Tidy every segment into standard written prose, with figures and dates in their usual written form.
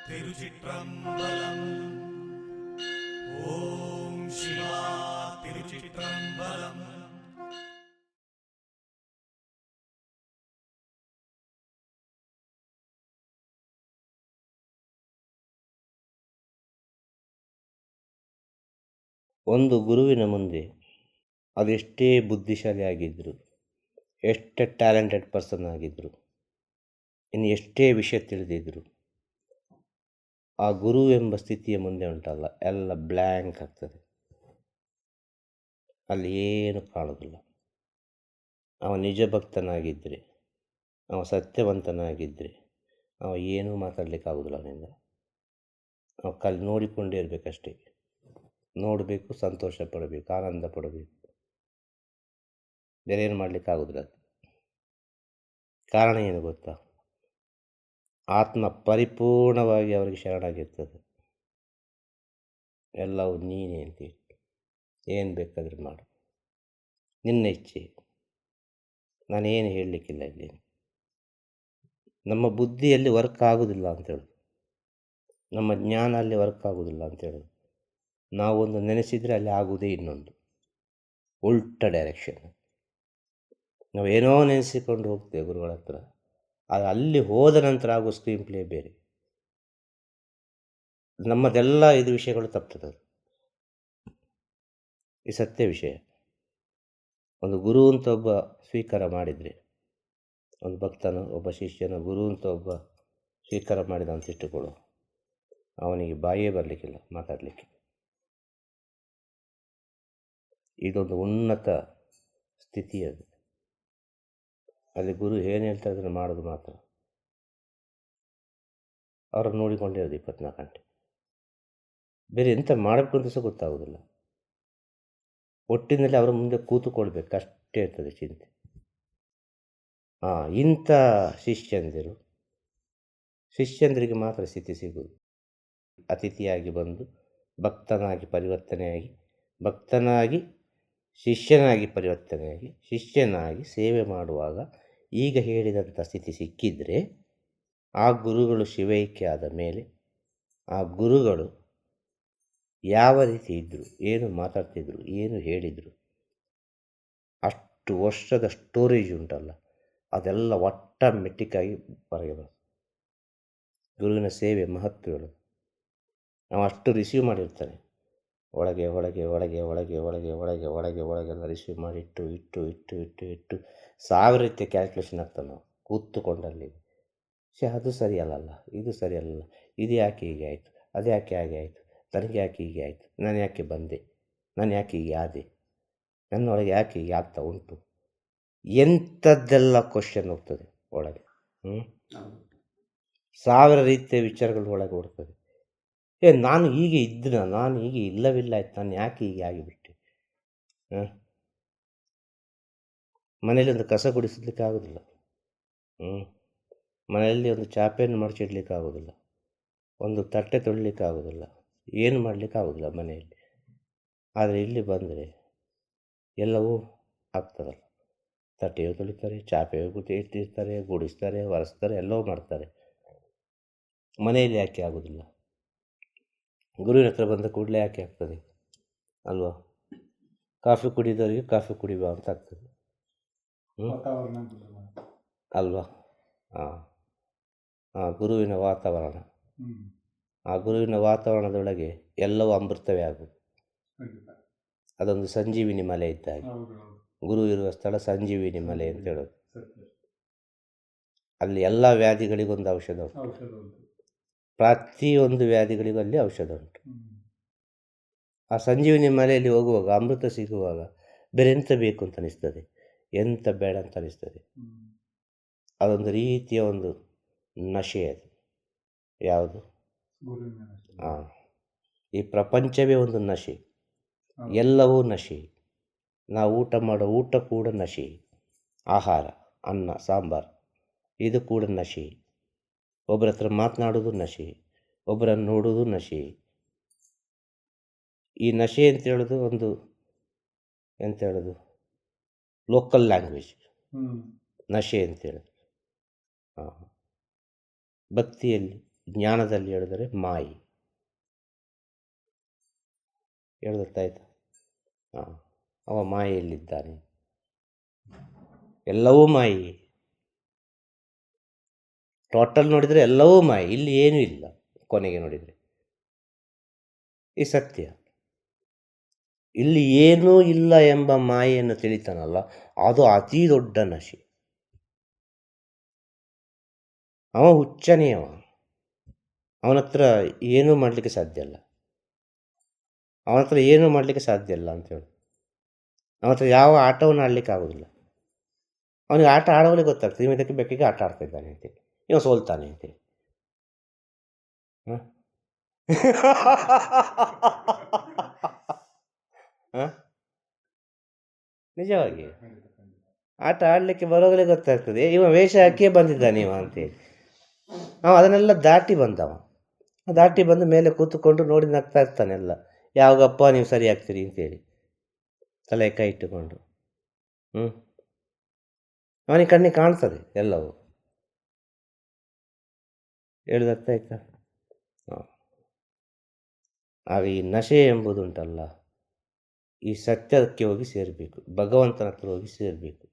ತಿರುಚಿಟ್ರಂಬಲಂ ಓಂ ಶಿವಾ ತಿರುಚಿಟ್ರಂಬಲಂ. ಒಂದು ಗುರುವಿನ ಮುಂದೆ ಅದೆಷ್ಟೇ ಬುದ್ಧಿಶಾಲಿ ಆಗಿದ್ದರು, ಎಷ್ಟೇ ಟ್ಯಾಲೆಂಟೆಡ್ ಪರ್ಸನ್ ಆಗಿದ್ದರು, ಇನ್ನು ಎಷ್ಟೇ ವಿಷಯ ತಿಳಿದಿದ್ರು, ಆ ಗುರು ಎಂಬ ಸ್ಥಿತಿಯ ಮುಂದೆ ಉಂಟಲ್ಲ, ಎಲ್ಲ ಬ್ಲ್ಯಾಂಕ್ ಆಗ್ತದೆ. ಅಲ್ಲಿ ಏನು ಕಾಣೋದಿಲ್ಲ. ಅವ ನಿಜ ಭಕ್ತನಾಗಿದ್ದರೆ, ಅವ ಸತ್ಯವಂತನಾಗಿದ್ದರೆ, ಅವ ಏನೂ ಮಾತಾಡಲಿಕ್ಕಾಗೋದಿಲ್ಲ ಅವನಿಂದ. ಅವ ನೋಡಿಕೊಂಡೇ ಇರಬೇಕಷ್ಟೇ. ನೋಡಬೇಕು, ಸಂತೋಷ ಪಡಬೇಕು, ಆನಂದ ಪಡಬೇಕು, ಬೇರೆ ಏನು ಮಾಡಲಿಕ್ಕಾಗೋದಿಲ್ಲ. ಕಾರಣ ಏನು ಗೊತ್ತಾ? ಆತ್ಮ ಪರಿಪೂರ್ಣವಾಗಿ ಅವರಿಗೆ ಶರಣಾಗಿರ್ತದೆ. ಎಲ್ಲವೂ ನೀನೇ ಅಂತೇಳಿ, ಏನು ಬೇಕಾದರೂ ಮಾಡು, ನಿನ್ನ ಇಚ್ಛೆ, ನಾನೇನು ಹೇಳಲಿಕ್ಕಿಲ್ಲ ಇಲ್ಲಿ. ನಮ್ಮ ಬುದ್ಧಿಯಲ್ಲಿ ವರ್ಕ್ ಆಗೋದಿಲ್ಲ ಅಂತೇಳೋದು, ನಮ್ಮ ಜ್ಞಾನ ಅಲ್ಲಿ ವರ್ಕ್ ಆಗೋದಿಲ್ಲ ಅಂತೇಳೋದು. ನಾವೊಂದು ನೆನೆಸಿದರೆ ಅಲ್ಲಿ ಆಗುವುದೇ ಇನ್ನೊಂದು, ಉಲ್ಟ ಡೈರೆಕ್ಷನ್. ನಾವೇನೋ ನೆನೆಸಿಕೊಂಡು ಹೋಗ್ತೇವೆ ಗುರುಗಳ ಹತ್ರ, ಅದು ಅಲ್ಲಿ ಹೋದ ನಂತರ ಆಗೋ ಸ್ಕ್ರೀನ್ ಪ್ಲೇ ಬೇರೆ. ನಮ್ಮದೆಲ್ಲ ಇದು ವಿಷಯಗಳು ತಪ್ತದೆ. ಈ ಸತ್ಯ ವಿಷಯ. ಒಂದು ಗುರು ಅಂತ ಒಬ್ಬ ಸ್ವೀಕಾರ ಮಾಡಿದರೆ, ಒಂದು ಭಕ್ತನ, ಒಬ್ಬ ಶಿಷ್ಯನ ಗುರು ಅಂತ ಒಬ್ಬ ಸ್ವೀಕಾರ ಮಾಡಿದ ಅಂತ ಇಟ್ಟುಕೊಳ್ಳು, ಅವನಿಗೆ ಬಾಯೇ ಬರಲಿಕ್ಕಿಲ್ಲ ಮಾತಾಡಲಿಕ್ಕೆ. ಇದೊಂದು ಉನ್ನತ ಸ್ಥಿತಿ. ಅದು ಅಲ್ಲಿ ಗುರು ಏನು ಹೇಳ್ತಾ ಇದ್ರೆ ಮಾಡೋದು ಮಾತ್ರ. ಅವ್ರನ್ನ ನೋಡಿಕೊಂಡಿರೋದು 24 ಗಂಟೆ, ಬೇರೆ ಎಂತ ಮಾಡಬೇಕು ಅಂತ ಸಹ ಗೊತ್ತಾಗೋದಿಲ್ಲ. ಒಟ್ಟಿನಲ್ಲಿ ಅವರ ಮುಂದೆ ಕೂತುಕೊಳ್ಬೇಕು ಅಷ್ಟೇ ಇರ್ತದೆ ಚಿಂತೆ. ಇಂಥ ಶಿಷ್ಯಂದಿರಿಗೆ ಮಾತ್ರ ಸ್ಥಿತಿ ಸಿಗುವುದು. ಅತಿಥಿಯಾಗಿ ಬಂದು ಭಕ್ತನಾಗಿ ಪರಿವರ್ತನೆಯಾಗಿ, ಭಕ್ತನಾಗಿ ಶಿಷ್ಯನಾಗಿ ಪರಿವರ್ತನೆಯಾಗಿ, ಶಿಷ್ಯನಾಗಿ ಸೇವೆ ಮಾಡುವಾಗ ಈಗ ಹೇಳಿದಂಥ ಸ್ಥಿತಿ ಸಿಕ್ಕಿದರೆ, ಆ ಗುರುಗಳು ಶಿವೈಕ್ಯ ಆದ ಮೇಲೆ ಆ ಗುರುಗಳು ಯಾವ ರೀತಿ ಇದ್ದರು, ಏನು ಮಾತಾಡ್ತಿದ್ರು, ಏನು ಹೇಳಿದರು, ಅಷ್ಟು ವರ್ಷದ ಸ್ಟೋರೇಜ್ ಉಂಟಲ್ಲ, ಅದೆಲ್ಲ ಆಟೋಮೆಟಿಕ್ಕಾಗಿ ಹೊರಗೆ ಬರ್ತದೆ. ಗುರುವಿನ ಸೇವೆ ಮಹತ್ವಗಳು ನಾವು ಅಷ್ಟು ರಿಸೀವ್ ಮಾಡಿರ್ತಾನೆ. ಒಳಗೆ ಒಳಗೆ ಒಳಗೆ ಒಳಗೆ ಒಳಗೆ ಒಳಗೆ ಒಳಗೆ ಒಳಗೆಲ್ಲ ರಿಸೀವ್ ಮಾಡಿ ಇಟ್ಟು ಇಟ್ಟು ಇಟ್ಟು ಇಟ್ಟು ಇಟ್ಟು ಸಾವಿರ ರೀತಿಯ ಕ್ಯಾಲ್ಕುಲೇಷನ್ ಆಗ್ತಾನೆ ನಾವು ಕೂತ್ಕೊಂಡಲ್ಲಿ. ಅದು ಸರಿಯಲ್ಲ, ಇದು ಸರಿಯಲ್ಲ, ಇದು ಯಾಕೆ ಹೀಗೆ ಆಯಿತು, ಅದು ಯಾಕೆ ಹಾಗೆ ಆಯಿತು, ನನಗೆ ಯಾಕೆ ಹೀಗೆ ಆಯಿತು, ನಾನು ಯಾಕೆ ಬಂದೆ, ನಾನು ಯಾಕೆ ಹೀಗೆ ಆದೆ, ನನ್ನೊಳಗೆ ಯಾಕೆ ಹೀಗೆ ಆಗ್ತಾ ಉಂಟು, ಎಂಥದ್ದೆಲ್ಲ ಕ್ವಶನ್ ಹೋಗ್ತದೆ ಒಳಗೆ. ಸಾವಿರ ರೀತಿಯ ವಿಚಾರಗಳು ಒಳಗೆ ಓಡ್ತದೆ. ನಾನು ಹೀಗೆ ಇದ್ದನ, ನಾನು ಹೀಗೆ ಇಲ್ಲವಿಲ್ಲ ಆಯ್ತು, ನಾನು ಯಾಕೆ ಹೀಗೆ ಆಗಿಬಿಟ್ಟೆ. ಮನೇಲಿ ಒಂದು ಕಸ ಗುಡಿಸಲಿಕ್ಕೆ ಆಗೋದಿಲ್ಲ, ಮನೆಯಲ್ಲಿ ಒಂದು ಚಾಪೆಯನ್ನು ಮಡಚಿಡ್ಲಿಕ್ಕೆ ಆಗೋದಿಲ್ಲ, ಒಂದು ತಟ್ಟೆ ತೊಳಿಲಿಕ್ಕೆ ಆಗೋದಿಲ್ಲ, ಏನು ಮಾಡಲಿಕ್ಕೆ ಆಗೋದಿಲ್ಲ ಮನೆಯಲ್ಲಿ. ಆದರೆ ಇಲ್ಲಿ ಬಂದರೆ ಎಲ್ಲವೂ ಆಗ್ತದಲ್ಲ. ತಟ್ಟೆಯು ತೊಳಿತಾರೆ, ಚಾಪೆಯು ಇಟ್ಟಿರ್ತಾರೆ, ಗುಡಿಸ್ತಾರೆ, ಒರೆಸ್ತಾರೆ, ಎಲ್ಲವೂ ಮಾಡ್ತಾರೆ. ಮನೆಯಲ್ಲಿ ಯಾಕೆ ಆಗೋದಿಲ್ಲ? ಗುರುವಿನ ಹತ್ರ ಬಂದ ಕೂಡಲೇ ಯಾಕೆ ಆಗ್ತದೆ ಅಲ್ವಾ? ಕಾಫಿ ಕುಡಿದವರಿಗೆ ಕಾಫಿ ಕುಡಿಬಾ ಅಂತ ಆಗ್ತದೆ ಅಲ್ವಾ? ಗುರುವಿನ ವಾತಾವರಣ, ಆ ಗುರುವಿನ ವಾತಾವರಣದೊಳಗೆ ಎಲ್ಲವೂ ಅಮೃತವೇ ಆಗುವುದು. ಅದೊಂದು ಸಂಜೀವಿನಿ ಮಲೆ ಇದ್ದಾಗೆ. ಗುರು ಇರುವ ಸ್ಥಳ ಸಂಜೀವಿನಿ ಮಲೆ ಅಂತ ಹೇಳೋದು. ಅಲ್ಲಿ ಎಲ್ಲ ವ್ಯಾಧಿಗಳಿಗೊಂದು ಔಷಧ ಉಂಟು, ಪ್ರತಿಯೊಂದು ವ್ಯಾಧಿಗಳಿಗೂ ಅಲ್ಲಿ ಔಷಧ ಉಂಟು. ಆ ಸಂಜೀವಿನಿ ಮಲೆಯಲ್ಲಿ ಹೋಗುವಾಗ, ಅಮೃತ ಸಿಗುವಾಗ ಬೇರೆ ಎಂತ ಬೇಕು ಅಂತ ಅನಿಸ್ತದೆ, ಎಂತ ಬೇಡ ಅಂತ ಅನಿಸ್ತದೆ. ಅದೊಂದು ರೀತಿಯ ಒಂದು ನಶೆ ಅದು. ಯಾವುದು? ಈ ಪ್ರಪಂಚವೇ ಒಂದು ನಶೆ, ಎಲ್ಲವೂ ನಶೆ. ನಾವು ಊಟ ಮಾಡೋ ಊಟ ಕೂಡ ನಶೆ, ಆಹಾರ, ಅನ್ನ ಸಾಂಬಾರು, ಇದು ಕೂಡ ನಶೆ. ಒಬ್ಬರ ಹತ್ರ ಮಾತನಾಡೋದು ನಶೆ, ಒಬ್ಬರನ್ನು ನೋಡೋದು ನಶೆ. ಈ ನಶೆ ಅಂತ ಹೇಳೋದು ಒಂದು ಎಂತ ಹೇಳೋದು, ಲೋಕಲ್ ಲ್ಯಾಂಗ್ವೇಜ್ ನಶೆ ಅಂತ ಹೇಳೋದು. ಭಕ್ತಿಯಲ್ಲಿ ಜ್ಞಾನದಲ್ಲಿ ಹೇಳಿದರೆ ಮಾಯಿ. ಹೇಳಿದತ್ತಾಯ್ತು. ಹಾಂ, ಅವ ಮಾಯೆಯಲ್ಲಿದ್ದಾನೆ. ಎಲ್ಲವೂ ಮಾಯಿ. ಟೋಟಲ್ ನೋಡಿದರೆ ಎಲ್ಲವೂ ಮಾಯಿ, ಇಲ್ಲಿ ಏನೂ ಇಲ್ಲ. ಕೊನೆಗೆ ನೋಡಿದರೆ ಈ ಸತ್ಯ. ಇಲ್ಲಿ ಏನೂ ಇಲ್ಲ ಎಂಬ ಮಾಯೆಯನ್ನು ತಿಳಿತಾನಲ್ಲ, ಅದು ಅತಿ ದೊಡ್ಡ ನಶೆ. ಅವ ಹುಚ್ಚನೇ. ಅವನ ಹತ್ರ ಏನೂ ಮಾಡಲಿಕ್ಕೆ ಸಾಧ್ಯ ಇಲ್ಲ. ಅವನ ಹತ್ರ ಏನೂ ಮಾಡಲಿಕ್ಕೆ ಸಾಧ್ಯ ಇಲ್ಲ ಅಂತೇಳಿ. ಅವನ ಹತ್ರ ಯಾವ ಆಟವನ್ನು ಆಡಲಿಕ್ಕೆ ಆಗೋದಿಲ್ಲ. ಅವನಿಗೆ ಆಟ ಆಡೋವೇ ಗೊತ್ತಾಗ್ತದೆ, ಇದಕ್ಕೆ ಬೆಕ್ಕಿಗೆ ಆಟ ಆಡ್ತಾ ಇದ್ದಾನೆ ಅಂತೇಳಿ, ಇವ ಸೋಲ್ತಾನೆ ಅಂತೇಳಿ. ಹಾಂ ಹಾಂ, ನಿಜವಾಗಿ ಆಟ ಆಡಲಿಕ್ಕೆ ಬರೋಗಲೇ ಗೊತ್ತಾಗ್ತದೆ, ಇವ ವೇಷ ಹಾಕಿಯೇ ಬಂದಿದ್ದಾನೆ ಇವ ಅಂತೇಳಿ. ಅವ ಅದನ್ನೆಲ್ಲ ದಾಟಿ ಬಂದವ. ದಾಟಿ ಬಂದು ಮೇಲೆ ಕೂತ್ಕೊಂಡು ನೋಡಿ ನಗ್ತಾ ಇರ್ತಾನೆ. ಎಲ್ಲ ಯಾವಾಗಪ್ಪ ನೀವು ಸರಿ ಆಗ್ತೀರಿ ಅಂತೇಳಿ ತಲೆ ಕೈ ಇಟ್ಟುಕೊಂಡು. ಅವನಿಗೆ ಕಣ್ಣಿಗೆ ಕಾಣ್ತದೆ ಎಲ್ಲವೂ. ಹೇಳಿದರ್ಥ ಆಯ್ತಾ? ಹಾಂ. ಆಗ ಈ ನಶೆ ಎಂಬುದುಂಟಲ್ಲ, ಈ ಸತ್ಯಕ್ಕೆ ಹೋಗಿ ಸೇರಬೇಕು, ಭಗವಂತನ ಹತ್ರ ಹೋಗಿ ಸೇರಬೇಕು.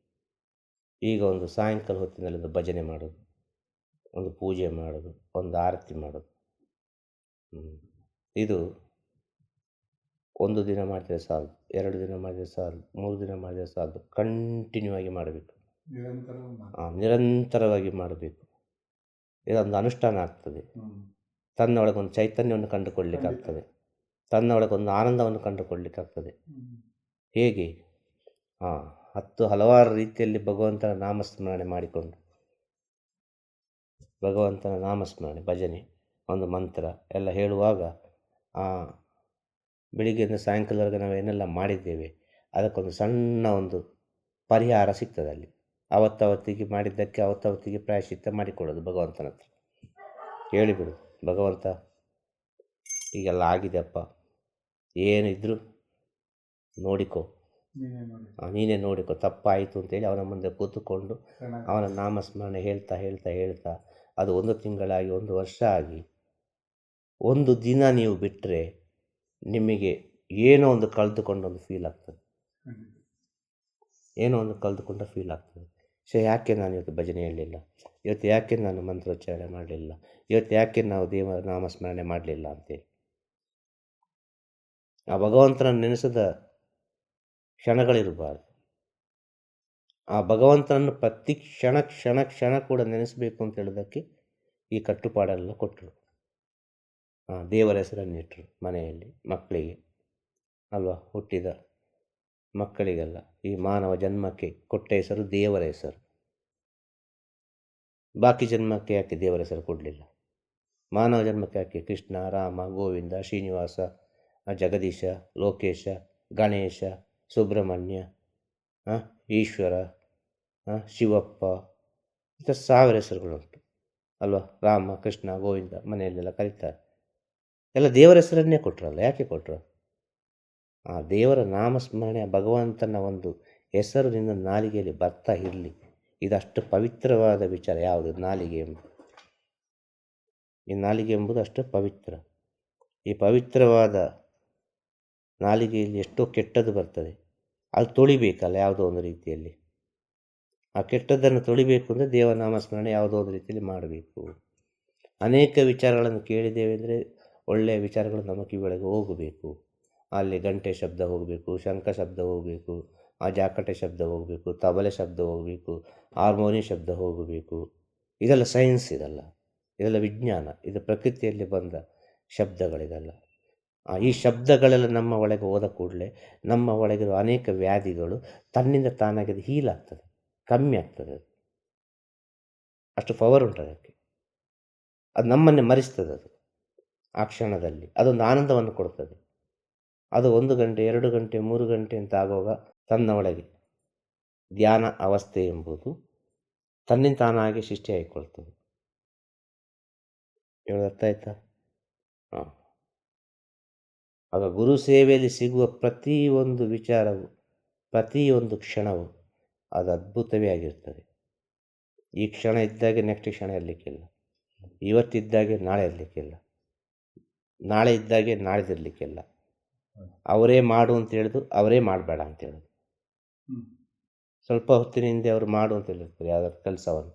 ಈಗ ಒಂದು ಸಾಯಂಕಾಲ ಹೊತ್ತಿನಲ್ಲಿ ಒಂದು ಭಜನೆ ಮಾಡೋದು, ಒಂದು ಪೂಜೆ ಮಾಡೋದು, ಒಂದು ಆರತಿ ಮಾಡೋದು. ಇದು ಒಂದು ದಿನ ಮಾಡಿದರೆ ಸಾಲದು, 2 ದಿನ ಮಾಡಿದರೆ ಸಾಲದು, 3 ದಿನ ಮಾಡಿದರೆ ಸಾಲದು. ಕಂಟಿನ್ಯೂ ಆಗಿ ಮಾಡಬೇಕು, ನಿರಂತರವಾಗಿ ಮಾಡಬೇಕು. ಇದೊಂದು ಅನುಷ್ಠಾನ ಆಗ್ತದೆ. ತನ್ನೊಳಗೊಂದು ಚೈತನ್ಯವನ್ನು ಕಂಡುಕೊಳ್ಳಲಿಕ್ಕಾಗ್ತದೆ, ತನ್ನೊಳಗೊಂದು ಆನಂದವನ್ನು ಕಂಡುಕೊಳ್ಳಲಿಕ್ಕಾಗ್ತದೆ. ಹೇಗೆ? ಹಲವಾರು ರೀತಿಯಲ್ಲಿ ಭಗವಂತನ ನಾಮಸ್ಮರಣೆ ಮಾಡಿಕೊಂಡು, ಭಗವಂತನ ನಾಮಸ್ಮರಣೆ, ಭಜನೆ, ಒಂದು ಮಂತ್ರ ಎಲ್ಲ ಹೇಳುವಾಗ ಬೆಳಿಗ್ಗೆಯಿಂದ ಸಾಯಂಕಾಲವರೆಗೆ ನಾವು ಏನೆಲ್ಲ ಮಾಡಿದ್ದೇವೆ ಅದಕ್ಕೊಂದು ಸಣ್ಣ ಒಂದು ಪರಿಹಾರ ಸಿಗ್ತದೆ ಅಲ್ಲಿ. ಅವತ್ತವತ್ತಿಗೆ ಮಾಡಿದ್ದಕ್ಕೆ ಅವತ್ತವತ್ತಿಗೆ ಪ್ರಾಯಶ್ಚಿತ್ತ ಮಾಡಿಕೊಳ್ಳೋದು ಭಗವಂತನ ಹತ್ರ. ಹೇಳಿಬಿಡು, ಭಗವಂತ ಈಗೆಲ್ಲ ಆಗಿದೆಯಪ್ಪ, ಏನಿದ್ರು ನೋಡಿಕೊ, ನೀನೇ ನೋಡಿಕೊ, ತಪ್ಪಾಯಿತು ಅಂತೇಳಿ ಅವನ ಮುಂದೆ ಕೂತುಕೊಂಡು ಅವನ ನಾಮಸ್ಮರಣೆ ಹೇಳ್ತಾ ಹೇಳ್ತಾ ಹೇಳ್ತಾ ಅದು 1 ತಿಂಗಳಾಗಿ 1 ವರ್ಷ ಆಗಿ 1 ದಿನ ನೀವು ಬಿಟ್ಟರೆ ನಿಮಗೆ ಏನೋ ಒಂದು ಕಳೆದುಕೊಂಡೊಂದು ಫೀಲ್ ಆಗ್ತದೆ. ಏನೋ ಒಂದು ಕಳೆದುಕೊಂಡ ಫೀಲ್ ಆಗ್ತದೆ. ಯಾಕೆ ನಾನು ಇವತ್ತು ಭಜನೆ ಹೇಳಲಿಲ್ಲ, ಇವತ್ತು ಯಾಕೆ ನಾನು ಮಂತ್ರೋಚ್ಚಾರಣೆ ಮಾಡಲಿಲ್ಲ, ಇವತ್ತು ಯಾಕೆ ನಾವು ದೇವರ ನಾಮಸ್ಮರಣೆ ಮಾಡಲಿಲ್ಲ ಅಂತೇಳಿ. ಆ ಭಗವಂತನ ನೆನೆಸದ ಕ್ಷಣಗಳಿರಬಾರ್ದು. ಆ ಭಗವಂತನನ್ನು ಪ್ರತಿ ಕ್ಷಣ ಕ್ಷಣ ಕ್ಷಣ ಕೂಡ ನೆನೆಸಬೇಕು ಅಂತ ಹೇಳೋದಕ್ಕೆ ಈ ಕಟ್ಟುಪಾಡೆಲ್ಲ ಕೊಟ್ಟರು. ದೇವರ ಹೆಸರನ್ನಿಟ್ಟರು ಮನೆಯಲ್ಲಿ ಮಕ್ಕಳಿಗೆ ಅಲ್ವಾ, ಹುಟ್ಟಿದ ಮಕ್ಕಳಿಗೆಲ್ಲ ಈ ಮಾನವ ಜನ್ಮಕ್ಕೆ ಕೊಟ್ಟ ಹೆಸರು ದೇವರ ಹೆಸರು. ಬಾಕಿ ಜನ್ಮಕ್ಕೆ ಯಾಕೆ ದೇವರ ಹೆಸರು ಕೊಡಲಿಲ್ಲ? ಮಾನವ ಜನ್ಮಕ್ಕೆ ಯಾಕೆ ಕೃಷ್ಣ, ರಾಮ, ಗೋವಿಂದ, ಶ್ರೀನಿವಾಸ, ಜಗದೀಶ, ಲೋಕೇಶ, ಗಣೇಶ, ಸುಬ್ರಹ್ಮಣ್ಯ, ಈಶ್ವರ, ಶಿವಪ್ಪ, ಇಂಥ 1000 ಹೆಸರುಗಳುಂಟು ಅಲ್ವಾ. ರಾಮ, ಕೃಷ್ಣ, ಗೋವಿಂದ ಮನೆಯಲ್ಲೆಲ್ಲ ಕರೀತಾರೆ. ಎಲ್ಲ ದೇವರ ಹೆಸರನ್ನೇ ಕೊಟ್ಟರಲ್ಲ. ಯಾಕೆ ಕೊಟ್ಟರು? ಆ ದೇವರ ನಾಮಸ್ಮರಣೆ, ಭಗವಂತನ ಒಂದು ಹೆಸರು ನಿನ್ನ ನಾಲಿಗೆಯಲ್ಲಿ ಬರ್ತಾ ಇರಲಿ. ಇದಷ್ಟು ಪವಿತ್ರವಾದ ವಿಚಾರ ಯಾವುದು? ನಾಲಿಗೆ ಎಂಬುದು. ಈ ನಾಲಿಗೆ ಎಂಬುದು ಅಷ್ಟು ಪವಿತ್ರ. ಈ ಪವಿತ್ರವಾದ ನಾಲಿಗೆಯಲ್ಲಿ ಎಷ್ಟೋ ಕೆಟ್ಟದ್ದು ಬರ್ತದೆ, ಅದು ತೊಳಿಬೇಕಲ್ಲ ಯಾವುದೋ ಒಂದು ರೀತಿಯಲ್ಲಿ. ಆ ಕೆಟ್ಟದ್ದನ್ನು ತೊಳಿಬೇಕು ಅಂದರೆ ದೇವರ ನಾಮಸ್ಮರಣೆ ಯಾವುದೋ ಒಂದು ರೀತಿಯಲ್ಲಿ ಮಾಡಬೇಕು. ಅನೇಕ ವಿಚಾರಗಳನ್ನು ಕೇಳಿದ್ದೇವೆ ಅಂದರೆ ಒಳ್ಳೆಯ ವಿಚಾರಗಳು ನಮ್ಮ ಕಿವಿಯೊಳಗೆ ಹೋಗಬೇಕು. ಅಲ್ಲಿ ಗಂಟೆ ಶಬ್ದ ಹೋಗಬೇಕು, ಶಂಖ ಶಬ್ದ ಹೋಗಬೇಕು, ಜಾಕಟೆ ಶಬ್ದ ಹೋಗಬೇಕು, ತಬಲೆ ಶಬ್ದ ಹೋಗಬೇಕು, ಹಾರ್ಮೋನಿಯಂ ಶಬ್ದ ಹೋಗಬೇಕು. ಇದೆಲ್ಲ ಸೈನ್ಸ್, ಇದೆಲ್ಲ ವಿಜ್ಞಾನ, ಇದು ಪ್ರಕೃತಿಯಲ್ಲಿ ಬಂದ ಶಬ್ದಗಳಿದೆಲ್ಲ. ಈ ಶಬ್ದಗಳೆಲ್ಲ ನಮ್ಮ ಒಳಗೆ ಹೋದ ಕೂಡಲೇ ನಮ್ಮ ಒಳಗಿರುವ ಅನೇಕ ವ್ಯಾಧಿಗಳು ತನ್ನಿಂದ ತಾನಾಗಿ ಅದು ಹೀಲ್ ಆಗ್ತದೆ, ಕಮ್ಮಿ ಆಗ್ತದೆ. ಅಷ್ಟು ಪವರ್ ಉಂಟು ಅದಕ್ಕೆ. ಅದು ನಮ್ಮನ್ನೇ ಮರೆಸ್ತದೆ. ಅದು ಆ ಕ್ಷಣದಲ್ಲಿ ಅದೊಂದು ಆನಂದವನ್ನು ಕೊಡ್ತದೆ. ಅದು 1 ಗಂಟೆ 2 ಗಂಟೆ 3 ಗಂಟೆ ಅಂತ ಆಗುವಾಗ ತನ್ನ ಒಳಗೆ ಧ್ಯಾನ ಅವಸ್ಥೆ ಎಂಬುದು ತನ್ನಿಂದ ತಾನಾಗಿ ಸೃಷ್ಟಿಯಾಗಿಕೊಳ್ತದೆ. ಹೇಳೋದು ಅರ್ಥ ಆಯ್ತಾ? ಆಗ ಗುರು ಸೇವೆಯಲ್ಲಿ ಸಿಗುವ ಪ್ರತಿಯೊಂದು ವಿಚಾರವು, ಪ್ರತಿಯೊಂದು ಕ್ಷಣವು ಅದು ಅದ್ಭುತವೇ ಆಗಿರ್ತದೆ. ಈ ಕ್ಷಣ ಇದ್ದಾಗೆ ನೆಕ್ಸ್ಟ್ ಕ್ಷಣ ಇರಲಿಕ್ಕಿಲ್ಲ. ಇವತ್ತಿದ್ದಾಗೆ ನಾಳೆ ಇರಲಿಕ್ಕಿಲ್ಲ, ನಾಳೆ ಇದ್ದಾಗೆ ನಾಳಿದಿರಲಿಕ್ಕಿಲ್ಲ. ಅವರೇ ಮಾಡು ಅಂತ ಹೇಳಿದು ಅವರೇ ಮಾಡಬೇಡ ಅಂತ ಹೇಳೋದು. ಸ್ವಲ್ಪ ಹೊತ್ತಿನ ಹಿಂದೆ ಅವರು ಮಾಡು ಅಂತ ಹೇಳಿರ್ತಾರೆ ಯಾವುದಾದ್ರು ಕೆಲಸವನ್ನು,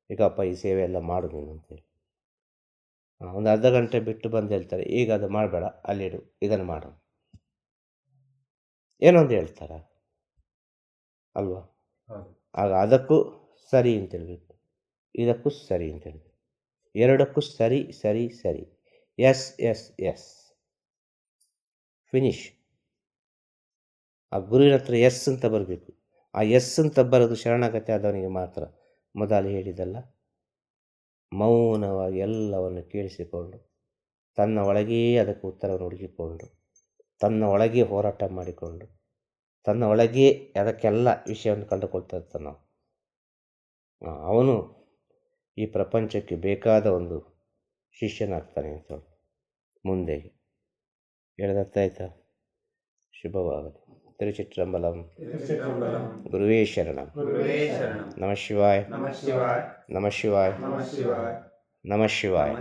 ಈಗಪ್ಪ ಈ ಸೇವೆ ಎಲ್ಲ ಮಾಡು ನೀನು ಅಂತೇಳಿ. ಒಂದು ಅರ್ಧ ಗಂಟೆ ಬಿಟ್ಟು ಬಂದು ಹೇಳ್ತಾರೆ, ಈಗ ಅದು ಮಾಡಬೇಡ, ಅಲ್ಲಿಡು, ಇದನ್ನು ಮಾಡು, ಏನೊಂದು ಹೇಳ್ತಾರ ಅಲ್ವಾ? ಆಗ ಅದಕ್ಕೂ ಸರಿ ಅಂತ ಹೇಳ್ಬೇಕು, ಇದಕ್ಕೂ ಸರಿ ಅಂತ ಹೇಳ್ಬೇಕು, ಎರಡಕ್ಕೂ ಸರಿ ಸರಿ ಸರಿ, ಎಸ್ ಎಸ್ ಎಸ್, ಫಿನಿಶ್. ಆ ಗುರುವಿನ ಹತ್ರ ಎಸ್ ಅಂತ ಬರಬೇಕು. ಆ ಎಸ್ ಅಂತ ಬರೋದು ಶರಣಾಗತಿ ಆದವನಿಗೆ ಮಾತ್ರ. ಮೊದಲು ಹೇಳಿದಲ್ಲ, ಮೌನವಾಗಿ ಎಲ್ಲವನ್ನು ಕೇಳಿಸಿಕೊಂಡು ತನ್ನ ಒಳಗೇ ಅದಕ್ಕೆ ಉತ್ತರವನ್ನು ಹುಡುಕಿಕೊಂಡು ತನ್ನ ಒಳಗೆ ಹೋರಾಟ ಮಾಡಿಕೊಂಡು ತನ್ನ ಒಳಗೆ ಅದಕ್ಕೆಲ್ಲ ವಿಷಯವನ್ನು ಕಂಡುಕೊಳ್ತಾ ಇರ್ತಾನೆ. ಅವನು ಈ ಪ್ರಪಂಚಕ್ಕೆ ಬೇಕಾದ ಒಂದು ಶಿಷ್ಯನಾಗ್ತಾನೆ ಅಂತ ಮುಂದೆ ಹೇಳಿದರ್ಥ ಆಯ್ತಾ? ಶುಭವಾಗಲಿ. ತಿರುಚಿಟ್ರಂಬಲಂ. ಗುರುವೇ ಶರಣಂ. ನಮಃ ಶಿವಾಯ. ನಮಃ ಶಿವಾಯ. ನಮಃ ಶಿವಾಯ. ನಮಃ ಶಿವಾಯ.